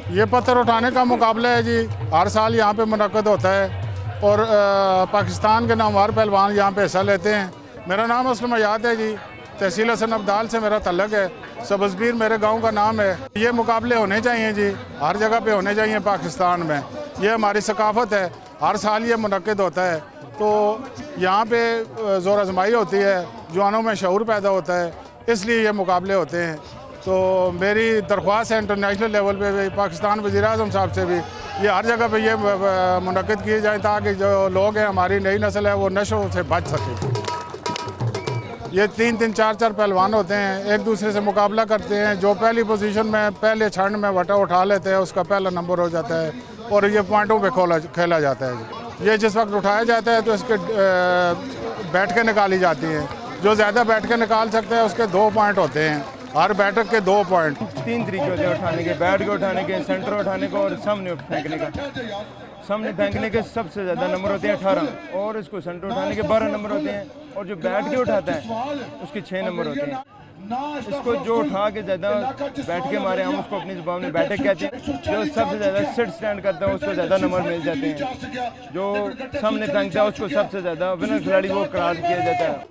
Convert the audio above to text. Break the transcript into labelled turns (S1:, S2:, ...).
S1: ये पत्थर उठाने का मुकाबला है जी, हर साल यहाँ पे मुनक्कद होता है और पाकिस्तान के नामवर पहलवान यहाँ पे हिस्सा लेते हैं। मेरा नाम असलम हयात है जी, तहसील हसन अब्दाल से मेरा तल्लक है, सब्ज़बीर मेरे गांव का नाम है। ये मुकाबले होने चाहिए जी, हर जगह पे होने चाहिए पाकिस्तान में, ये हमारी सकाफ़त है, हर साल ये मुनक्किद होता है। तो यहाँ पे ज़ोर आजमाई होती है, जवानों में शऊर पैदा होता है, इसलिए ये मुकाबले होते हैं। तो मेरी दरख्वास्त है इंटरनेशनल लेवल पे भी, पाकिस्तान वज़ीर-ए-आज़म साहब से भी, ये हर जगह पे ये मुनक्किद किए जाए ताकि जो लोग हैं, हमारी नई नस्ल है, वो नशों से बच सके। ये 3-3, 4-4 पहलवान होते हैं, एक दूसरे से मुकाबला करते हैं। जो पहली पोजीशन में पहले क्षण में वटा उठा लेते हैं उसका पहला नंबर हो जाता है और ये पॉइंटों पे खेला जाता है। ये जिस वक्त उठाया जाता है तो इसके बैठ के निकाली जाती हैं। जो ज़्यादा बैठ के निकाल सकता है उसके 2 पॉइंट होते हैं, हर बैठक के 2 पॉइंट।
S2: 3 तरीके होते हैं उठाने के, बैठ के उठाने के, सेंटर उठाने का और सामने फेंकने का। सामने फेंकने के सबसे ज़्यादा नंबर होते हैं 18 और इसको सेंटर उठाने के 12 नंबर होते हैं और जो बैठ के उठाता है उसके 6 नंबर होते हैं। इसको जो उठा के ज़्यादा बैठ के मारे, हम उसको अपनी ज़ुबान में बैठक कहते हैं। जो सबसे ज़्यादा सिट स्टैंड करता है उसको ज़्यादा नंबर मिल जाते हैं। जो सामने फेंकता है उसको सबसे ज़्यादा विनर खिलाड़ी वो करार किया जाता है।